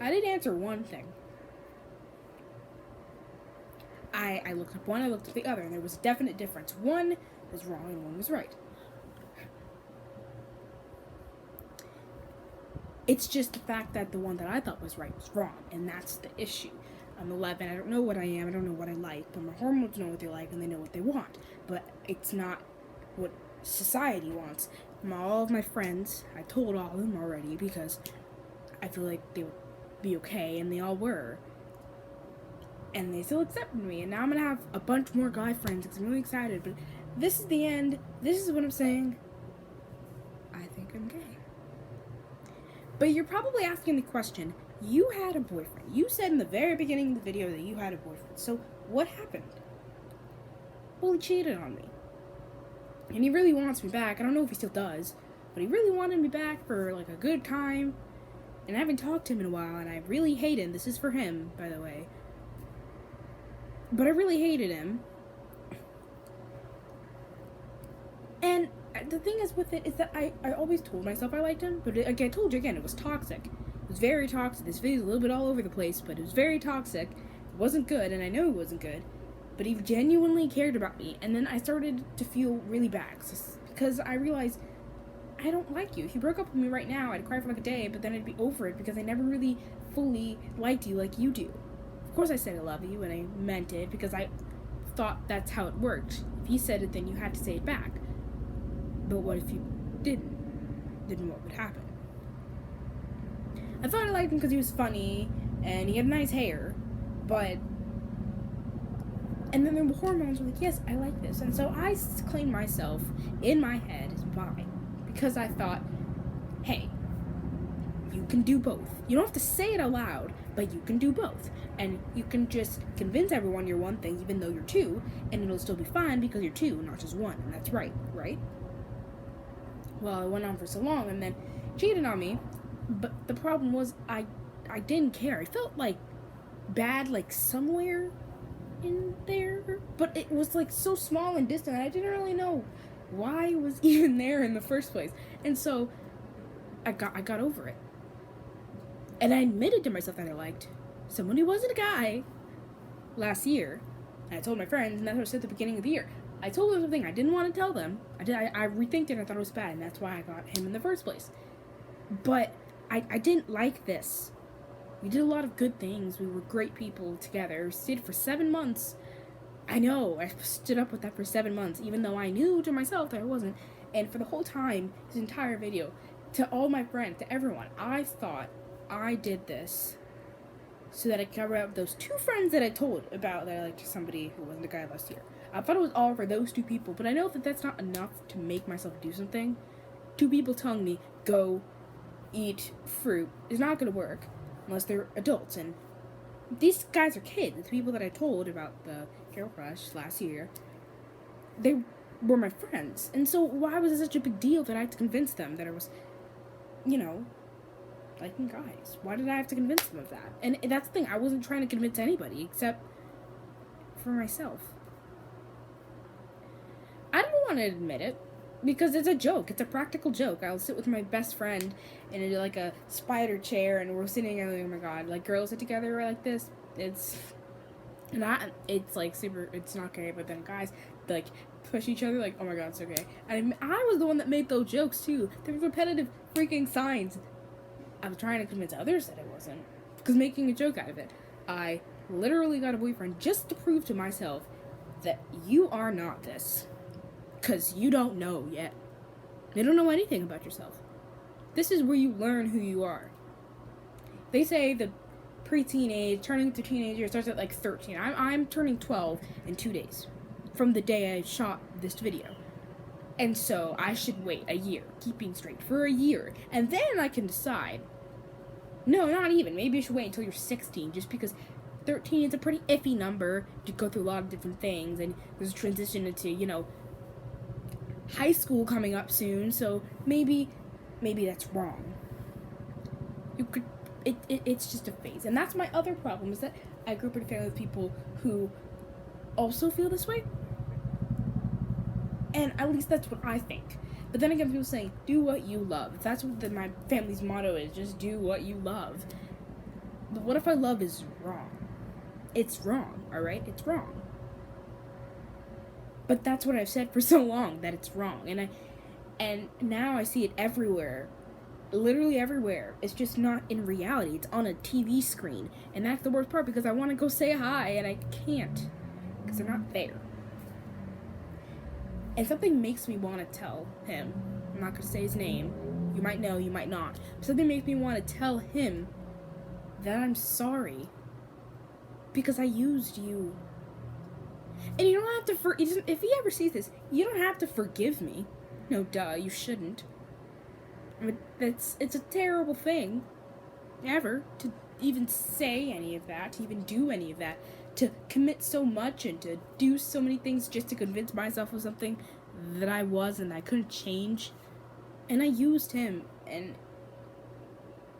I did answer one thing. I looked up one, I looked at the other, and there was a definite difference. One was wrong and one was right. It's just the fact that the one that I thought was right was wrong, and that's the issue. I'm 11, I don't know what I am, I don't know what I like, but my hormones know what they like and they know what they want. But it's not what society wants. All of my friends, I told all of them already because I feel like they would be okay, and they all were. And they still accepted me, and now I'm gonna have a bunch more guy friends because I'm really excited. But this is the end. This is what I'm saying. I think I'm gay. But you're probably asking the question, you had a boyfriend. You said in the very beginning of the video that you had a boyfriend. So what happened? Well, he cheated on me. And he really wants me back. I don't know if he still does, but he really wanted me back for like a good time. And I haven't talked to him in a while, and I really hate him. This is for him, by the way. But I really hated him. And the thing is with it is that I always told myself I liked him, but I told you again, it was toxic. It was very toxic. This video's a little bit all over the place, but it was very toxic. It wasn't good, and I know it wasn't good. But he genuinely cared about me, and then I started to feel really bad because I realized I don't like you. If you broke up with me right now, I'd cry for like a day, but then I'd be over it because I never really fully liked you like you do. Of course I said I love you, and I meant it because I thought that's how it worked. If he said it, then you had to say it back. But what if you didn't? Then what would happen? I thought I liked him because he was funny, and he had nice hair, but... And then the hormones were like, yes, I like this. And so I claimed myself, in my head, as bi. Because I thought, hey, you can do both. You don't have to say it aloud, but you can do both. And you can just convince everyone you're one thing, even though you're two, and it'll still be fine because you're two, not just one. And that's right? Well, it went on for so long, and then cheated on me. But the problem was, I didn't care. I felt like bad, like somewhere in there, but it was like so small and distant. I didn't really know why it was even there in the first place. And so I got over it. And I admitted to myself that I liked someone who wasn't a guy last year. And I told my friends, and that's what I said at the beginning of the year. I told them something I didn't want to tell them. I rethinked it, and I thought it was bad, and that's why I got him in the first place. But I didn't like this. We did a lot of good things. We were great people together. We stayed for 7 months. I know, I stood up with that for 7 months, even though I knew to myself that I wasn't. And for the whole time, this entire video, to all my friends, to everyone, I thought I did this so that I could cover up those 2 friends that I told about that I liked somebody who wasn't a guy last year. I thought it was all for those 2 people, but I know that that's not enough to make myself do something. 2 people telling me, go eat fruit, is not going to work unless they're adults. And these guys are kids. The people that I told about the girl crush last year, they were my friends. And so why was it such a big deal that I had to convince them that I was, liking guys? Why did I have to convince them of that? And that's the thing. I wasn't trying to convince anybody except for myself. I don't want to admit it because it's a joke. It's a practical joke. I'll sit with my best friend in like a spider chair, and we're sitting and oh my god, like girls sit together like this. It's like super. It's not gay, but then guys like push each other like, oh my god, it's okay. And I was the one that made those jokes too. They were repetitive freaking signs. I was trying to convince others that it wasn't, because making a joke out of it. I literally got a boyfriend just to prove to myself that you are not this. Because you don't know yet. You don't know anything about yourself. This is where you learn who you are. They say the preteen age, turning to teenager, starts at like 13. I'm turning 12 in 2 days from the day I shot this video. And so I should wait a year, keeping straight for a year. And then I can decide. No, not even. Maybe you should wait until you're 16, just because 13 is a pretty iffy number. You go through a lot of different things, and there's a transition into, high school coming up soon, so maybe that's wrong. It's just a phase. And that's my other problem, is that I grew up in a family of people who also feel this way. And at least that's what I think. But then again, people saying, do what you love. That's what my family's motto is, just do what you love. the what if I love is wrong. It's wrong, alright? It's wrong. But that's what I've said for so long, that it's wrong. And now I see it everywhere. Literally everywhere. It's just not in reality. It's on a TV screen. And that's the worst part, because I want to go say hi and I can't. Because they're not there. And something makes me want to tell him. I'm not going to say his name. You might know, you might not. But something makes me want to tell him that I'm sorry. Because I used you. And you don't have to, if he ever sees this, you don't have to forgive me. No, duh, you shouldn't. I mean, it's a terrible thing, ever, to even say any of that, to even do any of that, to commit so much and to do so many things just to convince myself of something that I was and I couldn't change. And I used him, and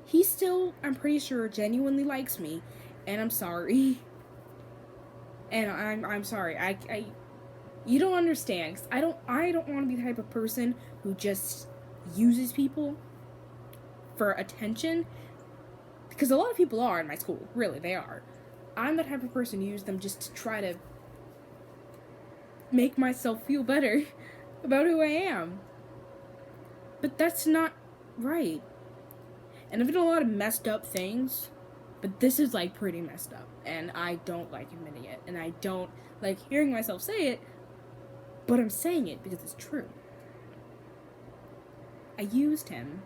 he still, I'm pretty sure, genuinely likes me, and I'm sorry. And I'm sorry. You don't understand. 'Cause I don't want to be the type of person who just uses people for attention. Because a lot of people are in my school. Really, they are. I'm the type of person who uses them just to try to make myself feel better about who I am. But that's not right. And I've done a lot of messed up things. But this is, like, pretty messed up. And I don't like admitting it. And I don't like hearing myself say it. But I'm saying it because it's true. I used him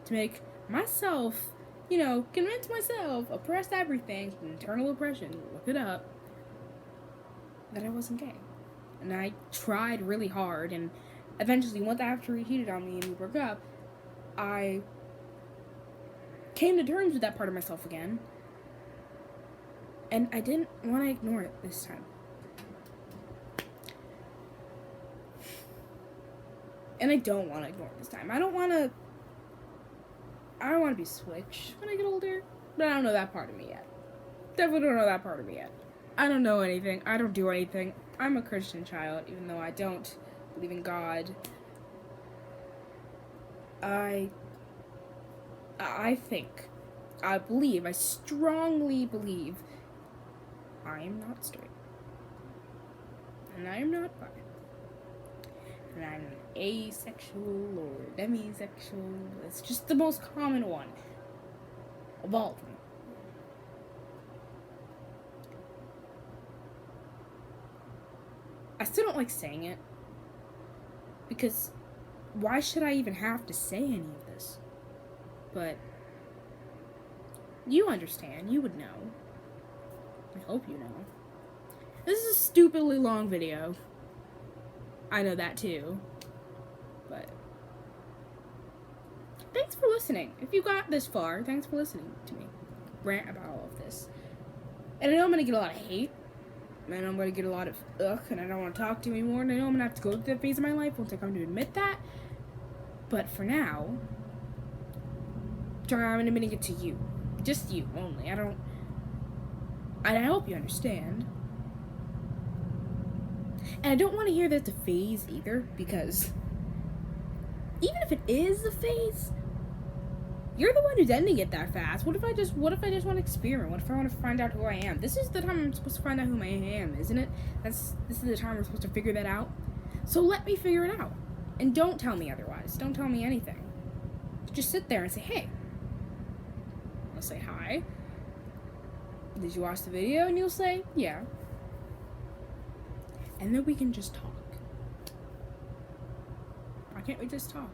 to make myself, convince myself, oppress everything, internal oppression, look it up, that I wasn't gay. And I tried really hard, and eventually, once after he cheated on me and we broke up, I came to terms with that part of myself again. And I didn't want to ignore it this time. And I don't want to ignore it this time. I don't want to be switched when I get older. But I don't know that part of me yet. Definitely don't know that part of me yet. I don't know anything. I don't do anything. I'm a Christian child, even though I don't believe in God. I strongly believe I am not straight. And I am not bi. And I'm asexual or demisexual. It's just the most common one of all of them. I still don't like saying it. Because why should I even have to say any of this? But you understand. You would know. I hope you know. This is a stupidly long video. I know that too. But thanks for listening. If you got this far, thanks for listening to me rant about all of this. And I know I'm going to get a lot of hate. And I'm going to get a lot of ugh, and I don't want to talk to you anymore. And I know I'm going to have to go through that phase of my life once I come to admit that. But for now, I'm admitting it to you. Just you only. And I hope you understand. And I don't want to hear that it's a phase either, because even if it is a phase, you're the one who's ending it that fast. What if I just want to experiment? What if I want to find out who I am? This is the time I'm supposed to find out who I am, isn't it? This is the time we're supposed to figure that out. So let me figure it out. And don't tell me otherwise. Don't tell me anything. Just sit there and say, hey. I'll say hi. Did you watch the video? And you'll say, yeah. And then we can just talk. Why can't we just talk?